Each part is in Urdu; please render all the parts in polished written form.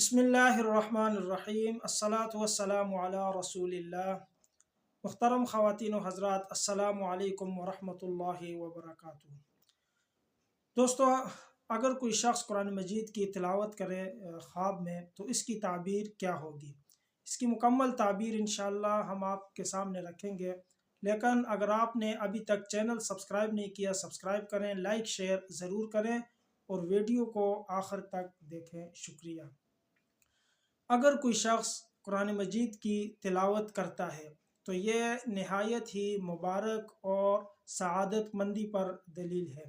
بسم اللہ الرحمن الرحیم، الصلاۃ والسلام علی رسول اللہ۔ محترم خواتین و حضرات، السلام علیکم ورحمۃ اللہ وبرکاتہ۔ دوستو، اگر کوئی شخص قرآن مجید کی تلاوت کرے خواب میں تو اس کی تعبیر کیا ہوگی؟ اس کی مکمل تعبیر انشاءاللہ ہم آپ کے سامنے رکھیں گے، لیکن اگر آپ نے ابھی تک چینل سبسکرائب نہیں کیا، سبسکرائب کریں، لائک شیئر ضرور کریں اور ویڈیو کو آخر تک دیکھیں۔ شکریہ۔ اگر کوئی شخص قرآن مجید کی تلاوت کرتا ہے تو یہ نہایت ہی مبارک اور سعادت مندی پر دلیل ہے،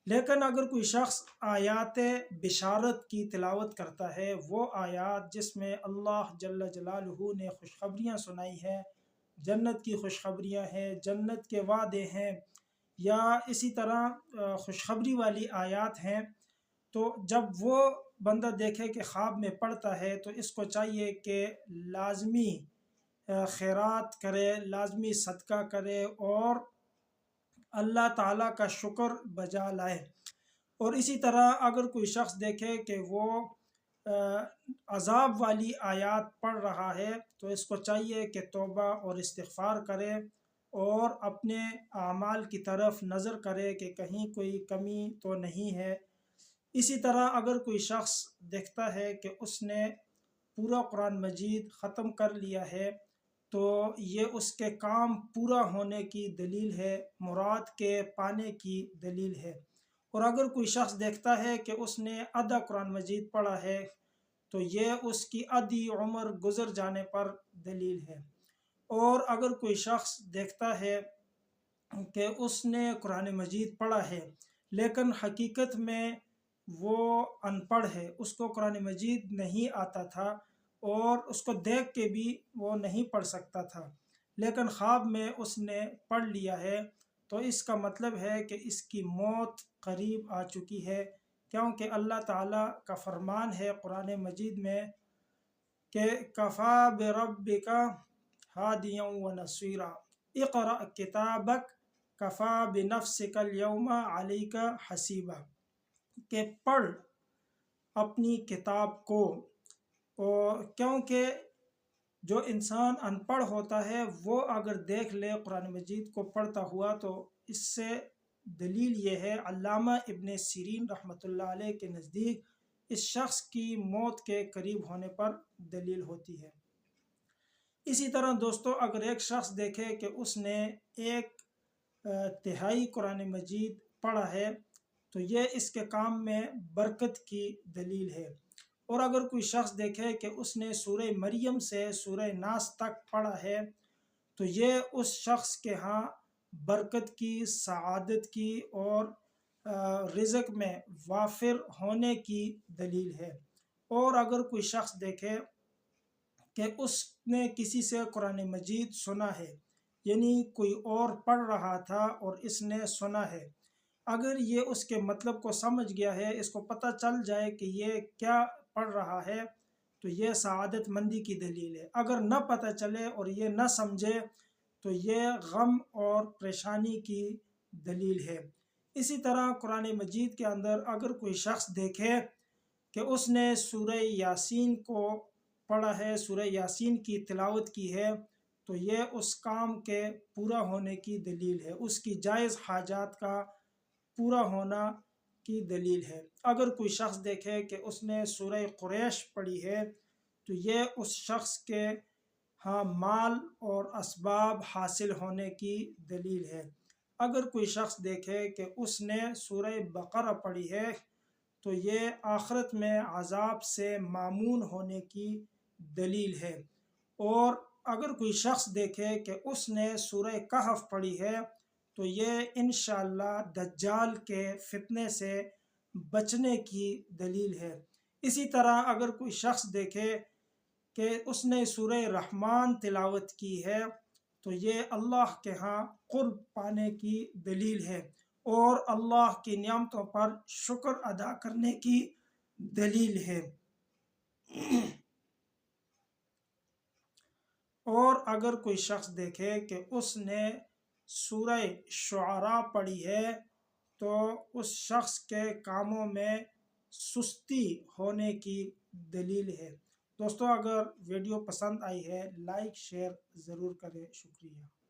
لیکن اگر کوئی شخص آیات بشارت کی تلاوت کرتا ہے، وہ آیات جس میں اللہ جل جلالہ نے خوشخبریاں سنائی ہیں، جنت کی خوشخبریاں ہیں، جنت کے وعدے ہیں، یا اسی طرح خوشخبری والی آیات ہیں، تو جب وہ بندہ دیکھے کہ خواب میں پڑھتا ہے تو اس کو چاہیے کہ لازمی خیرات کرے، لازمی صدقہ کرے اور اللہ تعالیٰ کا شکر بجا لائے۔ اور اسی طرح اگر کوئی شخص دیکھے کہ وہ عذاب والی آیات پڑھ رہا ہے تو اس کو چاہیے کہ توبہ اور استغفار کرے اور اپنے اعمال کی طرف نظر کرے کہ کہیں کوئی کمی تو نہیں ہے۔ اسی طرح اگر کوئی شخص دیکھتا ہے کہ اس نے پورا قرآن مجید ختم کر لیا ہے تو یہ اس کے کام پورا ہونے کی دلیل ہے، مراد کے پانے کی دلیل ہے۔ اور اگر کوئی شخص دیکھتا ہے کہ اس نے آدھا قرآن مجید پڑھا ہے تو یہ اس کی آدھی عمر گزر جانے پر دلیل ہے۔ اور اگر کوئی شخص دیکھتا ہے کہ اس نے قرآن مجید پڑھا ہے لیکن حقیقت میں وہ ان پڑھ ہے، اس کو قرآن مجید نہیں آتا تھا اور اس کو دیکھ کے بھی وہ نہیں پڑھ سکتا تھا، لیکن خواب میں اس نے پڑھ لیا ہے، تو اس کا مطلب ہے کہ اس کی موت قریب آ چکی ہے، کیونکہ اللہ تعالیٰ کا فرمان ہے قرآن مجید میں کہ کفا بربک ہادیا ونصیرا، اقرأ کتابک کفا بنفسک اليوم علیک حسیبا، کہ پڑھ اپنی کتاب کو۔ اور کیونکہ جو انسان ان پڑھ ہوتا ہے وہ اگر دیکھ لے قرآن مجید کو پڑھتا ہوا تو اس سے دلیل یہ ہے، علامہ ابن سیرین رحمۃ اللہ علیہ کے نزدیک اس شخص کی موت کے قریب ہونے پر دلیل ہوتی ہے۔ اسی طرح دوستو، اگر ایک شخص دیکھے کہ اس نے ایک تہائی قرآن مجید پڑھا ہے تو یہ اس کے کام میں برکت کی دلیل ہے۔ اور اگر کوئی شخص دیکھے کہ اس نے سورہ مریم سے سورہ ناس تک پڑھا ہے تو یہ اس شخص کے ہاں برکت کی، سعادت کی اور رزق میں وافر ہونے کی دلیل ہے۔ اور اگر کوئی شخص دیکھے کہ اس نے کسی سے قرآن مجید سنا ہے، یعنی کوئی اور پڑھ رہا تھا اور اس نے سنا ہے، اگر یہ اس کے مطلب کو سمجھ گیا ہے، اس کو پتہ چل جائے کہ یہ کیا پڑھ رہا ہے، تو یہ سعادت مندی کی دلیل ہے۔ اگر نہ پتہ چلے اور یہ نہ سمجھے تو یہ غم اور پریشانی کی دلیل ہے۔ اسی طرح قرآن مجید کے اندر اگر کوئی شخص دیکھے کہ اس نے سورہ یاسین کو پڑھا ہے، سورہ یاسین کی تلاوت کی ہے، تو یہ اس کام کے پورا ہونے کی دلیل ہے، اس کی جائز حاجات کا پورا ہونا کی دلیل ہے۔ اگر کوئی شخص دیکھے کہ اس نے سورہ قریش پڑھی ہے تو یہ اس شخص کے ہاں مال اور اسباب حاصل ہونے کی دلیل ہے۔ اگر کوئی شخص دیکھے کہ اس نے سورہ بقرہ پڑھی ہے تو یہ آخرت میں عذاب سے مامون ہونے کی دلیل ہے۔ اور اگر کوئی شخص دیکھے کہ اس نے سورہ کہف پڑھی ہے تو یہ انشاءاللہ دجال کے فتنے سے بچنے کی دلیل ہے۔ اسی طرح اگر کوئی شخص دیکھے کہ اس نے سورہ رحمان تلاوت کی ہے تو یہ اللہ کے ہاں قرب پانے کی دلیل ہے اور اللہ کی نعمتوں پر شکر ادا کرنے کی دلیل ہے۔ اور اگر کوئی شخص دیکھے کہ اس نے سورہ شعراء پڑھی ہے تو اس شخص کے کاموں میں سستی ہونے کی دلیل ہے۔ دوستوں اگر ویڈیو پسند آئی ہے لائک شیئر ضرور کریں، شکریہ۔